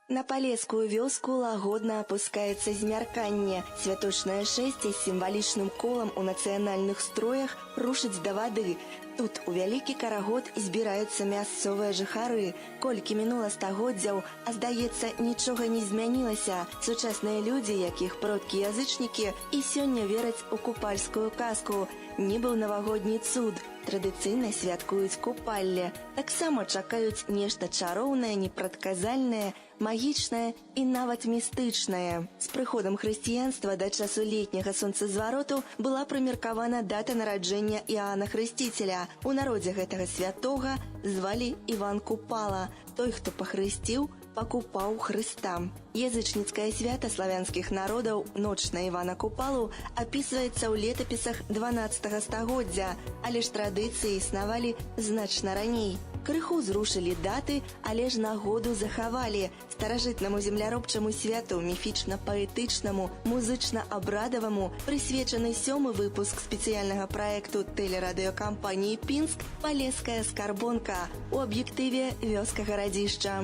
На палескую вёску лагодна апускаецца змярканне. Святочнае шэсце з сімвалічным колам у нацыянальных строях рушыць да вады. Тут у вялікі карагод збіраюцца мясцовыя жыхары. Колькі мінула стагоддзяў, а здаецца, нічога не змянілася. Сучасныя людзі, якіх продкі язычнікі, і сёння вераць у купальскую казку. Нібы ў навагодні цуд. Традыцыйна святкуюць купалле. Таксама чакаюць нешта чароўнае, непрадказальнае, магічнае і нават містычнае. З прыходам хрысціянства да часу летняга сонцазвароту была прымеркавана дата нараджэння Іоанна Хрысціцеля. У народзе гэтага святога звалі Іван Купала. Той, хто пахрысціў, пакупаў Хрыста. Язычніцкае свята славянскіх народаў «Ноч на Івана Купалу» апісваецца ў летапісах 12 стагоддзя, але ж традыцыі існавалі значна раней. Крыху зрушылі даты, але ж нагоду захавалі. Старажытнаму земляробчаму святу, міфічна-паэтычнаму, музычна-абрадаваму прысвечаны 7-й выпуск спецыяльнага праекту тэлерадыёкампаніі «Пінск» «Палеская скарбонка» у аб'ектыве «Вёска гарадзішча».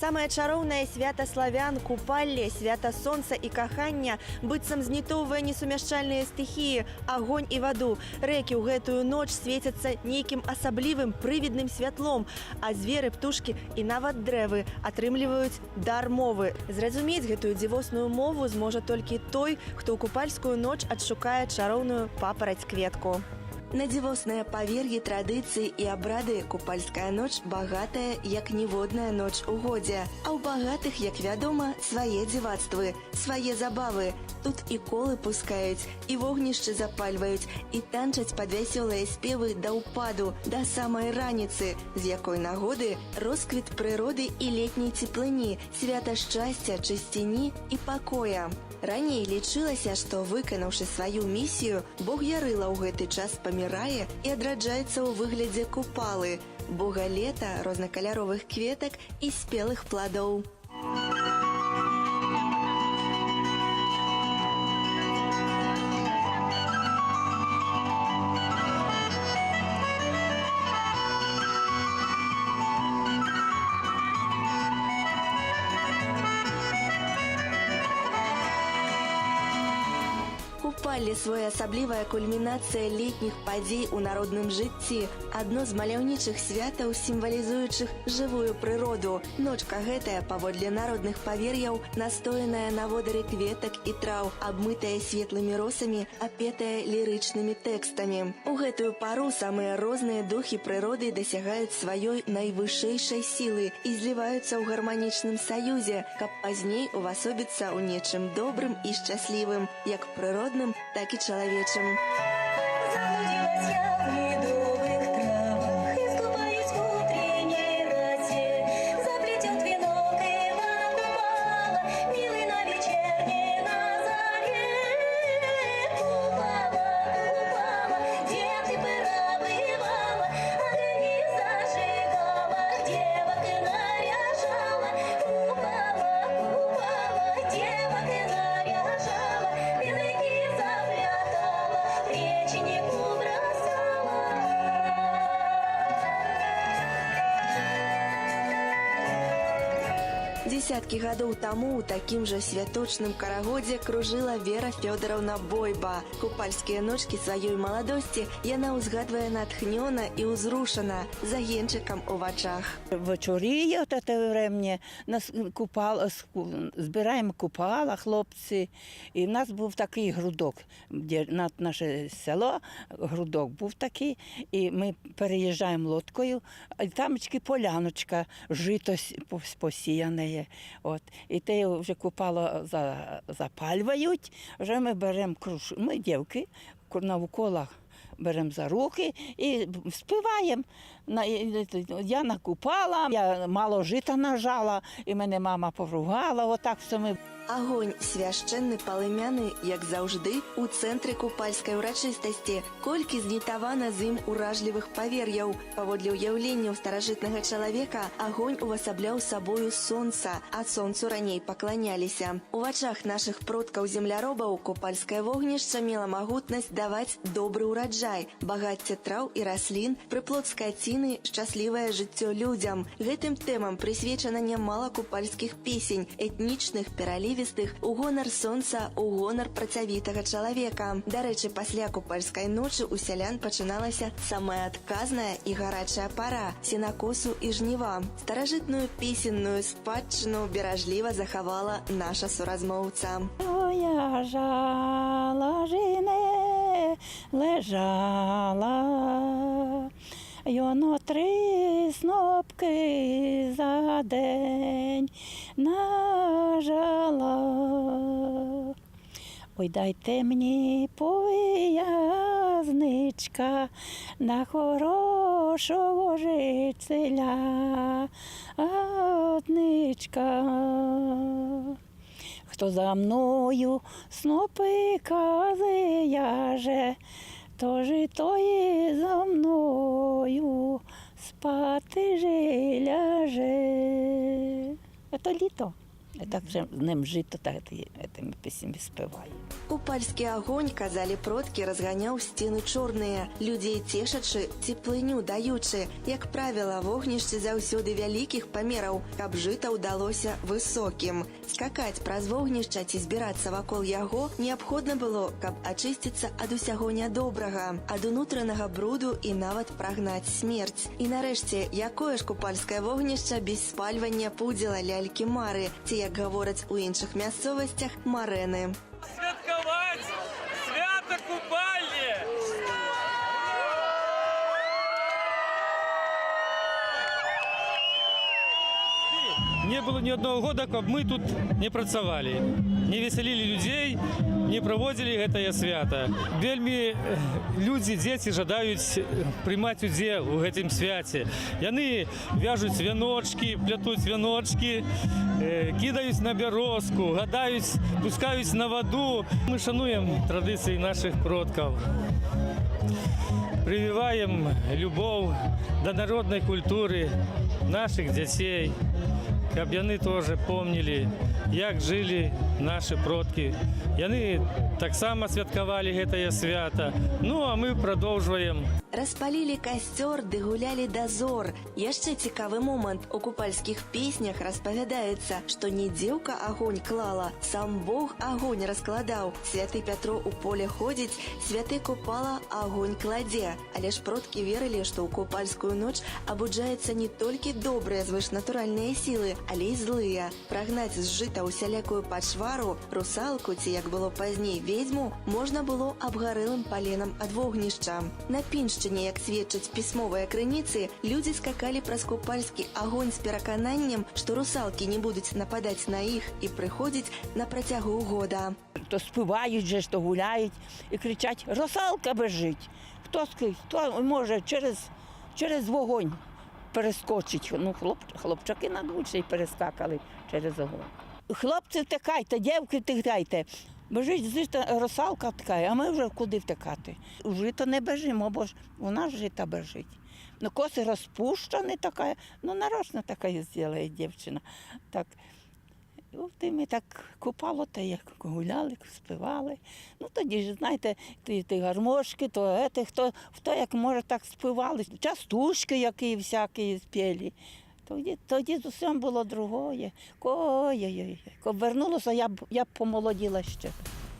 Самае чароўнае свята славян, купалле, свята сонца і кахання быццам знітоўвае несумяшчальныя стыхіі, агонь і ваду. Рэкі ў гэтую ноч свецяцца нейкім асаблівым прывідным святлом, а зверы, птушкі і нават дрэвы атрымліваюць дар мовы. Зразумець гэтую дзівосную мову зможа толькі той, хто ў купальскую ноч адшукае чароўную папараць-кветку. На дзівосныя павер'і, традыцыі і абрады купальская ноч багатая, як ніводная ноч у годзе. А ў багатых, як вядома, свае дзівацтвы, свае забавы. Тут і колы пускаюць, і вогнішчы запальваюць, і танчаць пад вясёлыя спевы да ўпаду, да самай раніцы, з якой нагоды росквіт прыроды і летняй цеплыні, свята шчасця, чысціні і пакоя. Раней лічылася, што, выканаўшы сваю місію, бог Ярыла ў гэты час памірае і адраджаецца ў выглядзе купалы, бога лета, рознакаляровых кветак і спелых пладоў. Купалле – своеасаблівая кульмінацыя летніх падзей у народным жыцці, адно з маляўнічых святаў, сімвалізуючых жывую прыроду. Ночка гэтая, паводле народных павер'яў, настояная на водары кветак і траў, абмытая светлымі росамі, апетая лірычнымі тэкстамі. У гэтую пару самыя розныя духі прыроды дасягаюць сваёй найвышэйшай сілы і зліваюцца ў гарманічным саюзе, каб пазней увасобіцца ў нечым добрым і шчаслівым, як прыродным, так і чалавечым. Заблудилась я в медовых травах, искупаюсь в утренней росе. Заплетет венок Ивана Купала, милый на вечерней на заре. Купала, Купала, где ты пора бывала, огоньки зажигала, девок и наряжала. Купала, Купала, девок и наряжала, языки заплетала, реченику бросала. Дзесяткі гадоў таму ў такім жа святочным карагодзе кружыла Вера Фёдоровна Бойба. Купальскія ночкі сваёй маладосці яна ўзгадвае натхнёна і ўзрушана, з агеньчыкам у вачах. Вечоріє от це врем'я, нас збираємо купала, хлопці, і в нас був такий грудок, де над наше село, грудок був такий, і ми переїжджаємо лодкою, і там поляночка, жито посіяне є. От. І те вже купало запалюють, вже ми беремо ми дівки, навколо беремо за руки і співаємо. Я накупала, я мало жита нажала, і мене мама поругала, отак все ми. Агонь свяшчэнны палымяны, як заўжды, у цэнтры купальскай урачыстасці. Колькі знітавана з ім уражлівых павер'яў. Паводле ўяўленняў старажытнага чалавека, агонь увасабляў сабою сонца, а сонцу раней пакланяліся. У вачах нашых продкаў земляробаў купальскае вогнішча мела магутнасць даваць добры ўраджай. ураджай, багацце траў і раслін, прыплод скаціны, шчаслівае жыццё людзям. Гэтым тэмам прысвечана нямала купальскіх песень, этнічных, пералівістых, у гонар сонца, у гонар працавітага чалавека. Дарэчы, пасля купальскай ночы у сялян пачыналася самая адказная і гарачая пара – сенакосу і жніва. Старажытную песенную спадчыну беражліва захавала наша суразмоўца. Я жала жіне лежала, йоно 3 снопки за день нажала. Ой, дайте мені пов'язничка на хорошого жителя, одничка. Хто за мною снопи кази яже, тож і той за мною спати же ляже. Це літо. Так вже з ним жито, так цими піснями співаю. Купальскі агонь, казалі продкі, разганяў сцены чорныя, людзей цешачы, цеплыню даючы. Як правіла, вогнішчы заўсёды вялікіх памераў, каб жыта ўдалося высокім. Скакаць праз вогнішча ці збірацца вакол яго неабходна было, каб ачысціцца ад усяго нядобрага, ад унутранага бруду і нават прагнаць смерць. І нарэшце, якое ж купальскае вогнішча без спальвання пудзіла лялькі Мары, ці, як гавораць у іншых мясцовасцях, марэны. Святкаваць свята купальні! Не было ни одного года, каб мы тут не працавалі, не весялілі людзей, не праводзілі гэтае свята. Вельмі людзі, дзеці жадаюць прымаць удзел у гэтым свяце. Яны вяжуць вяночкі, плятуць вяночкі, кідаюць на бярозку, гадаюць, пускаюць на ваду. Мы шануем традыцыі нашых продкаў. Привіваем любоў да народнай культуры нашых дзяцей, каб яны тоже помнілі, як жылі нашы продкі. Яны таксама святкавалі гэтае свята. Ну, а мы прадоўжваем. Распалілі касцёр ды гулялі да зор. Яшчэ цікавы момант. У купальскіх песнях распавядаецца, што не дзеўка агонь клала, сам Бог агонь раскладаў. Святы Пятро ў поле ходзіць, святы Купала агонь кладзе. Але ж продкі верылі, што ў купальскую ноч абуджаецца не толькі добрыя звышнатуральныя сілы, але і злыя. Прагнаць з жыта усялякую пачвару, русалку ці, як было пазней, ведзьму, можна было абгарэлым паленам ад вогнішча. На піншчыне, як сведчаць пісьмовыя крыніцы, людзі скакалі праз купальскі агонь з перакананнем, што русалкі не будуць нападаць на іх і прыходзіць на працягу года. То співають же, то гуляють і кричать: «Русалка бежить!» Хто може через вогонь перескочить. Ну, хлопчаки надучі перескакали через огонь. Хлопці втекайте, дівки втекайте. Бежить жита, русалка втекає, а ми вже куди втекати? У жито не бежимо, бо ж у нас жита бежить. Ну, коси розпущені така, ну, нарочно така зробила дівчина. Так. І ми так купало, та як гуляли, співали. Ну, тоді ж, знаєте, ті гармошки, то хто як може, так співали. Частушки які всякі спіли. Тоді зовсім було другое. Ой-ой-ой. Коли вернулося, я б помолоділа ще.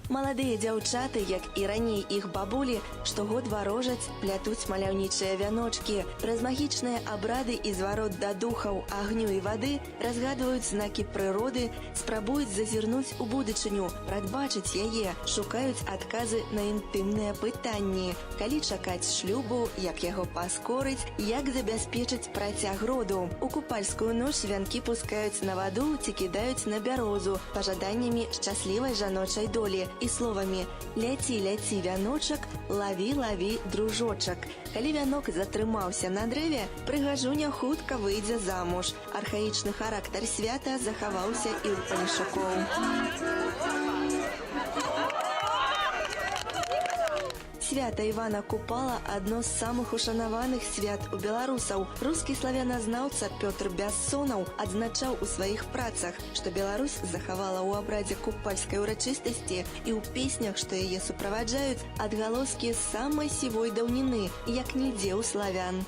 Маладыя дзяўчаты, як і раней іх бабулі, штогод варожаць, плятуць маляўнічыя вяночкі. Праз магічныя абрады і зварот да духаў, агню і вады разгадваюць знакі прыроды, спрабуюць зазірнуць у будучыню, прадбачыць яе, шукаюць адказы на інтымныя пытанні. Калі чакаць шлюбу, як яго паскорыць, як забяспечыць працяг роду. У купальскую ноч вянкі пускаюць на ваду ці кідаюць на бярозу пажаданнямі шчаслівай жаночай долі і словамі «Ляці, ляці, вяночак, лаві, лаві, дружочак». Калі вянок затрымаўся на дрэве, прыгажуня хутка выйдзе замуж. Архаічны характар свята захаваўся і ў панішукоў. Свята Івана Купала – адно з самых ушанаваных свят у беларусаў. Рускі славяназнаўца Пётр Бяссонаў адзначаў у сваіх працах, што Беларусь захавала ў абрадзе купальскай урачыстасці і ў песнях, што яе суправаджаюць, адгалоскі самай сівой даўніны, як нідзе ў славян.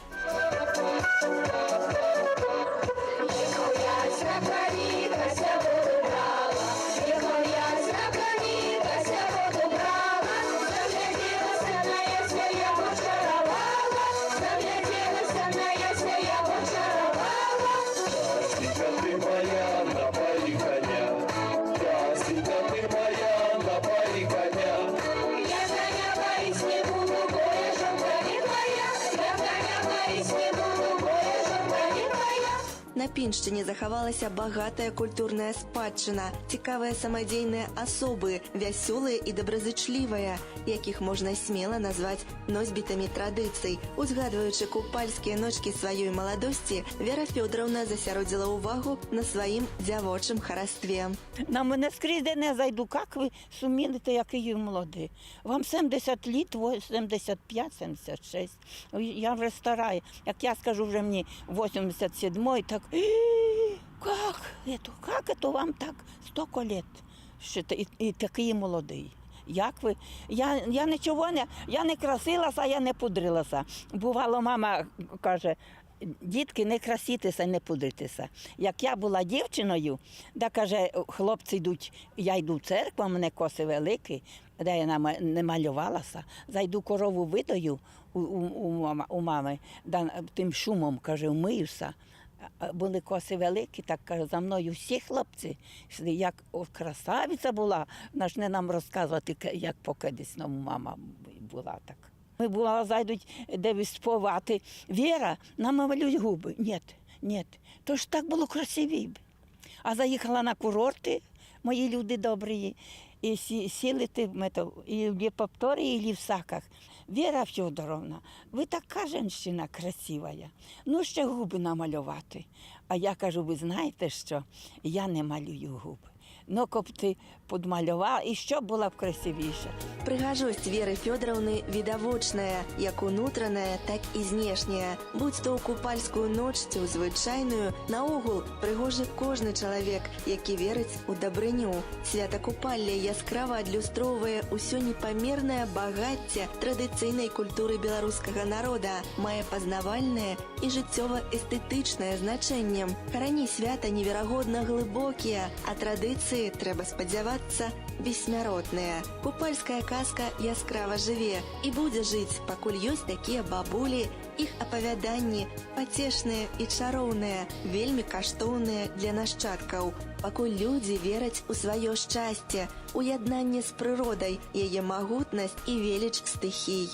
На Піншчыне захавалася багатая культурная спадчына, цікавыя самадзейныя асобы, вясёлыя і добразычлівыя, якіх можна смела назваць носьбітамі традыцый. Узгадваючы купальскія ночкі сваёй маладосці, Вера Фёдоровна засяродзіла ўвагу на сваім дзявочым харастве. На мене скрізь де не зайду, як ви сумієте, який ви молодий. Вам 70 літ, 75, 76. Я вже стара. Як я скажу вже мені 87-й, так как это вам так столько лет? І такий молодий. Як ви? Я нічого не, я не красилася, я не пудрилася. Бувало, мама каже, дітки, не красітися, не пудритися. Як я була дівчиною, да, каже, хлопці йдуть, я йду в церкву, у мене коси великі, де я не малювалася, зайду корову видаю у мами, да, тим шумом, каже, вмиюся. Були коси великі, так каже, за мною всі хлопці, як красавиця була, наш не нам розказувати, як по-кадісному мама була так. Ми була, зайдуть, де виспівати. Віра, намалюй губи. Ні, то ж так було красиві. А заїхала на курорти, мої люди добрі, і сіли і в Євпаторії, і в Саках. Вера Федоровна, ви така жінка красива. Ну, ще губи намалювати. А я кажу, ви знаєте що? Я не малюю губи. Ну, коли ти подмалювала, і що було б красивіше. Прыгажосць Веры Фёдоровны відавочная, як унутраная, так і знешняя. Будь то ў купальскую ноч ці ў звычайную, наогул прыгожы кожны чалавек, які верыць у дабрыню. Свята купалля яскрава адлюстроўвае ўсё непамернае багацце традыцыйнай культуры беларускага народа, мае пазнавальнае і жыццёва-эстэтычнае значэнне. Карані свята неверагодна глыбокія, а традыцыі, трэба спадзявацца, бессмяротныя. Купальская казка яскрава жыве і будзе жыць, пакуль ёсць такія бабулі, іх апавяданні пацешныя і чароўныя, вельмі каштоўныя для нашчадкаў. Пакуль людзі вераць у сваё шчасце, у яднанне з прыродай, яе магутнасць і веліч стыхій.